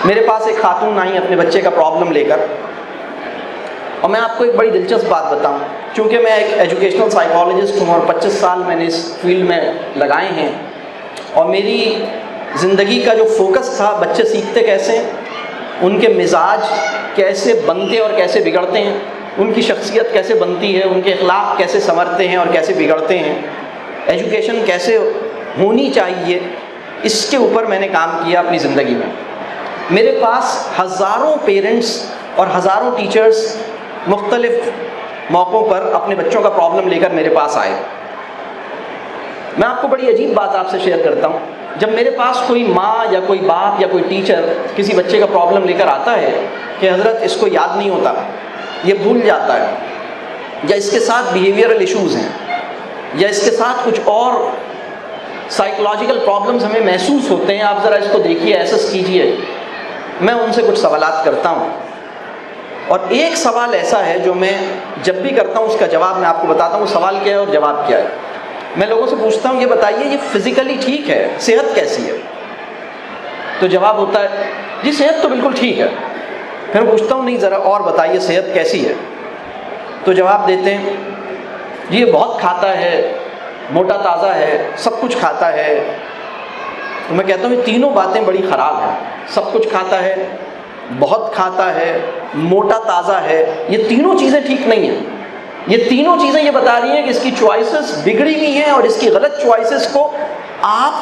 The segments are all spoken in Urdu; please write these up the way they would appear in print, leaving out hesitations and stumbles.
میرے پاس ایک خاتون آئی اپنے بچے کا پرابلم لے کر، اور میں آپ کو ایک بڑی دلچسپ بات بتاؤں، چونکہ میں ایک ایجوکیشنل سائیکالوجسٹ ہوں اور 25 سال میں نے اس فیلڈ میں لگائے ہیں، اور میری زندگی کا جو فوکس تھا بچے سیکھتے کیسے ہیں، ان کے مزاج کیسے بنتے اور کیسے بگڑتے ہیں، ان کی شخصیت کیسے بنتی ہے، ان کے اخلاق کیسے سنورتے ہیں اور کیسے بگڑتے ہیں، ایجوکیشن کیسے ہونی چاہیے، اس کے اوپر میں نے کام کیا اپنی زندگی میں۔ میرے پاس ہزاروں پیرنٹس اور ہزاروں ٹیچرز مختلف موقعوں پر اپنے بچوں کا پرابلم لے کر میرے پاس آئے۔ میں آپ کو بڑی عجیب بات آپ سے شیئر کرتا ہوں، جب میرے پاس کوئی ماں یا کوئی باپ یا کوئی ٹیچر کسی بچے کا پرابلم لے کر آتا ہے کہ حضرت اس کو یاد نہیں ہوتا، یہ بھول جاتا ہے، یا اس کے ساتھ بیہیویئرل ایشوز ہیں، یا اس کے ساتھ کچھ اور سائیکولوجیکل پرابلمز ہمیں محسوس ہوتے ہیں، آپ ذرا اس کو دیکھیے، ایسس کیجیے، میں ان سے کچھ سوالات کرتا ہوں، اور ایک سوال ایسا ہے جو میں جب بھی کرتا ہوں اس کا جواب میں آپ کو بتاتا ہوں، وہ سوال کیا ہے اور جواب کیا ہے۔ میں لوگوں سے پوچھتا ہوں یہ بتائیے یہ فزیکلی ٹھیک ہے، صحت کیسی ہے؟ تو جواب ہوتا ہے جی صحت تو بالکل ٹھیک ہے۔ پھر پوچھتا ہوں نہیں ذرا اور بتائیے صحت کیسی ہے؟ تو جواب دیتے ہیں جی یہ بہت کھاتا ہے، موٹا تازہ ہے، سب کچھ کھاتا ہے۔ تو میں کہتا ہوں یہ تینوں باتیں بڑی خراب ہیں، سب کچھ کھاتا ہے، بہت کھاتا ہے، موٹا تازہ ہے، یہ تینوں چیزیں ٹھیک نہیں ہیں۔ یہ تینوں چیزیں یہ بتا رہی ہیں کہ اس کی چوائسز بگڑی ہوئی ہیں، اور اس کی غلط چوائسز کو آپ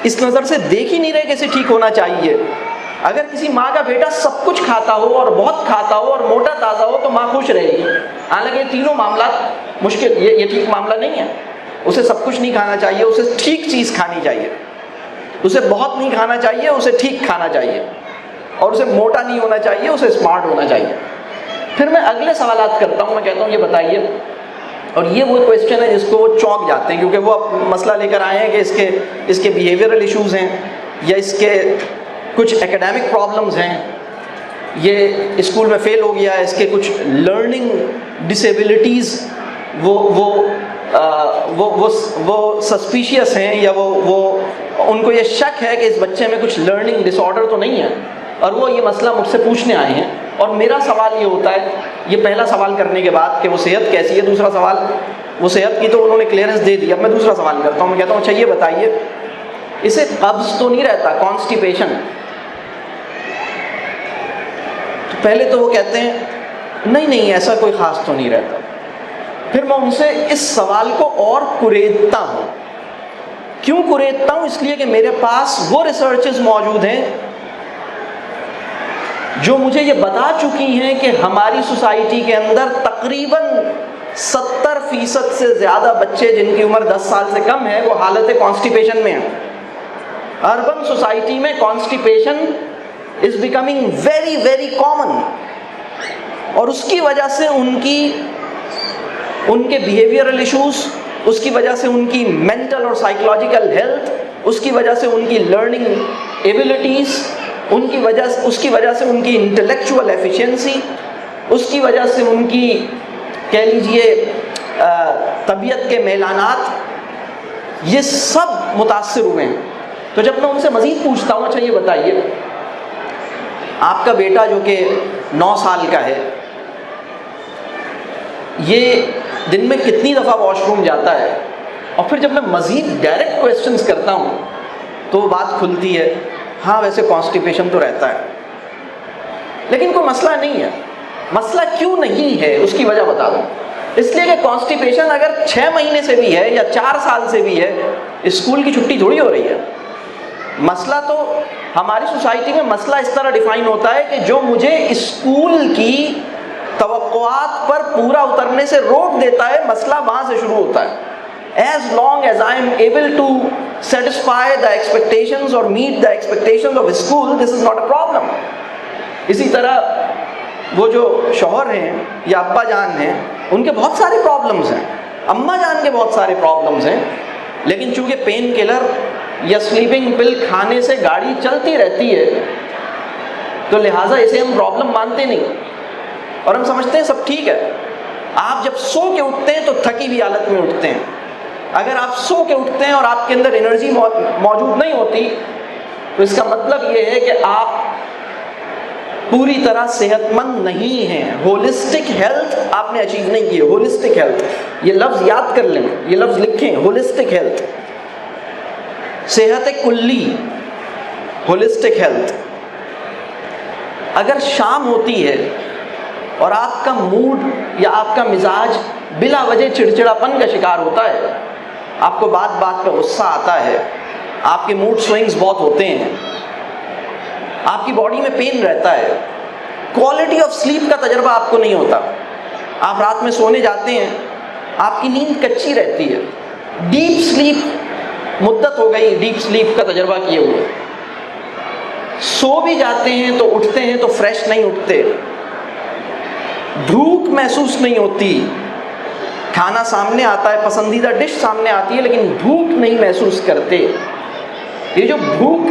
اس نظر سے دیکھ ہی نہیں رہے کہ اسے ٹھیک ہونا چاہیے۔ اگر کسی ماں کا بیٹا سب کچھ کھاتا ہو اور بہت کھاتا ہو اور موٹا تازہ ہو تو ماں خوش رہے گی، حالانکہ یہ تینوں معاملات مشکل، یہ ٹھیک معاملہ نہیں ہے۔ اسے سب کچھ نہیں کھانا چاہیے، اسے ٹھیک چیز کھانی چاہیے، اسے بہت نہیں کھانا چاہیے، اسے ٹھیک کھانا چاہیے، اور اسے موٹا نہیں ہونا چاہیے، اسے اسمارٹ ہونا چاہیے۔ پھر میں اگلے سوالات کرتا ہوں، میں کہتا ہوں یہ بتائیے، اور یہ وہ کویسچن ہے جس کو وہ چونک جاتے ہیں، کیونکہ وہ مسئلہ لے کر آئے ہیں کہ اس کے بیہیویئرل ایشوز ہیں، یا اس کے کچھ ایکیڈیمک پرابلمز ہیں، یہ اسکول میں فیل ہو گیا ہے، اس کے کچھ لرننگ ڈسیبلٹیز وہ سسپیشیس ہیں، یا وہ ان کو یہ شک ہے کہ اس بچے میں کچھ لرننگ ڈس آرڈر تو نہیں ہے، اور وہ یہ مسئلہ مجھ سے پوچھنے آئے ہیں۔ اور میرا سوال یہ ہوتا ہے، یہ پہلا سوال کرنے کے بعد کہ وہ صحت کیسی ہے، دوسرا سوال وہ صحت کی تو انہوں نے کلیئرنس دے دی، اب میں دوسرا سوال کرتا ہوں، میں کہتا ہوں اچھا یہ بتائیے اسے قبض تو نہیں رہتا، کانسٹیپیشن؟ تو پہلے تو وہ کہتے ہیں نہیں ایسا کوئی خاص تو نہیں رہتا۔ پھر میں ان سے اس سوال کو اور کریدتا ہوں۔ کیوں کریدتا ہوں؟ اس لیے کہ میرے پاس وہ ریسرچز موجود ہیں جو مجھے یہ بتا چکی ہیں کہ ہماری سوسائٹی کے اندر تقریباً 70% سے زیادہ بچے جن کی عمر 10 سال سے کم ہے وہ حالت کانسٹیپیشن میں ہیں۔ اربن سوسائٹی میں constipation is becoming very very common, اور اس کی وجہ سے ان کے بیہیویئرل ایشوز، اس کی وجہ سے ان کی مینٹل اور سائیکولوجیکل ہیلتھ، اس کی وجہ سے ان کی لرننگ ایبلٹیز، اس کی وجہ سے ان کی انٹلیکچوئل ایفیشنسی، اس کی وجہ سے ان کی کہہ لیجئے طبیعت کے میلانات، یہ سب متاثر ہوئے ہیں۔ تو جب میں ان سے مزید پوچھتا ہوں اچھا یہ بتائیے آپ کا بیٹا جو کہ 9 سال کا ہے یہ دن میں کتنی دفعہ واش روم جاتا ہے، اور پھر جب میں مزید ڈائریکٹ کویسچنز کرتا ہوں تو وہ بات کھلتی ہے، ہاں ویسے کانسٹیپیشن تو رہتا ہے، لیکن کوئی مسئلہ نہیں ہے۔ مسئلہ کیوں نہیں ہے اس کی وجہ بتا دوں۔ اس لیے کہ کانسٹیپیشن اگر 6 مہینے سے بھی ہے یا 4 سال سے بھی ہے، اسکول کی چھٹی تھوڑی ہو رہی ہے۔ مسئلہ تو ہماری سوسائٹی میں مسئلہ اس طرح ڈیفائن ہوتا ہے کہ جو مجھے اسکول کی توقعات پر پورا اترنے سے روک دیتا ہے، مسئلہ وہاں سے شروع ہوتا ہے۔ As long as I am able to satisfy the expectations or meet the expectations of school, this is not a problem. اسی طرح وہ جو شوہر ہیں یا ابا جان ہیں ان کے بہت سارے پرابلمز ہیں، اماں جان کے بہت سارے پرابلمز ہیں، لیکن چونکہ پین کلر یا سلیپنگ پل کھانے سے گاڑی چلتی رہتی ہے تو لہٰذا اسے ہم پرابلم مانتے نہیں، اور ہم سمجھتے ہیں سب ٹھیک ہے۔ آپ جب سو کے اٹھتے ہیں تو تھکی ہوئی حالت میں اٹھتے ہیں، اگر آپ سو کے اٹھتے ہیں اور آپ کے اندر انرجی موجود نہیں ہوتی تو اس کا مطلب یہ ہے کہ آپ پوری طرح صحت مند نہیں ہیں. ہولسٹک ہیلتھ آپ نے اچیو نہیں کی. ہولسٹک ہیلتھ یہ لفظ یاد کر لیں, یہ لفظ لکھیں, ہولسٹک ہیلتھ, صحت کلی, ہولسٹک ہیلتھ. اگر شام ہوتی ہے اور آپ کا موڈ یا آپ کا مزاج بلا وجہ چڑچڑاپن کا شکار ہوتا ہے, آپ کو بات بات پہ غصہ آتا ہے, آپ کے موڈ سوئنگز بہت ہوتے ہیں, آپ کی باڈی میں پین رہتا ہے, کوالٹی آف سلیپ کا تجربہ آپ کو نہیں ہوتا, آپ رات میں سونے جاتے ہیں آپ کی نیند کچی رہتی ہے, ڈیپ سلیپ مدت ہو گئی ڈیپ سلیپ کا تجربہ کیے ہوئے, سو بھی جاتے ہیں تو اٹھتے ہیں تو فریش نہیں اٹھتے, بھوک محسوس نہیں ہوتی, کھانا سامنے آتا ہے, پسندیدہ ڈش سامنے آتی ہے لیکن بھوک نہیں محسوس کرتے. یہ جو بھوک,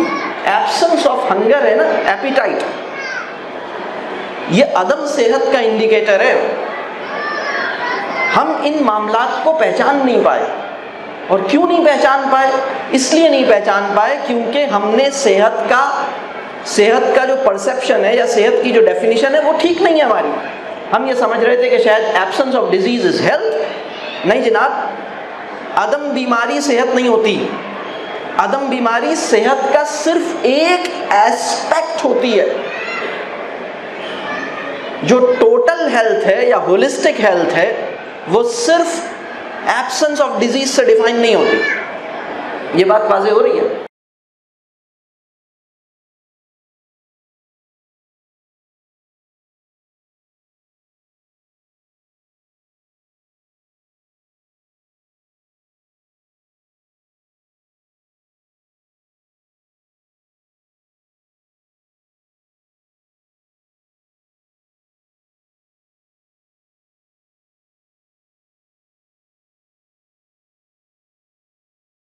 ایبسنس آف ہنگر ہے نا, ایپیٹائٹ, یہ عدم صحت کا انڈیکیٹر ہے. ہم ان معاملات کو پہچان نہیں پائے. اور کیوں نہیں پہچان پائے؟ اس لیے نہیں پہچان پائے کیونکہ ہم نے صحت کا جو پرسیپشن ہے یا صحت کی جو ڈیفینیشن ہے وہ ٹھیک نہیں ہے ہماری. ہم یہ سمجھ رہے تھے کہ شاید absence of disease is health. نہیں جناب, عدم بیماری صحت نہیں ہوتی. عدم بیماری صحت کا صرف ایک ایسپیکٹ ہوتی ہے. جو ٹوٹل ہیلتھ ہے یا ہولسٹک ہیلتھ ہے وہ صرف ایبسنس آف ڈیزیز سے ڈیفائن نہیں ہوتی. یہ بات واضح ہو رہی ہے؟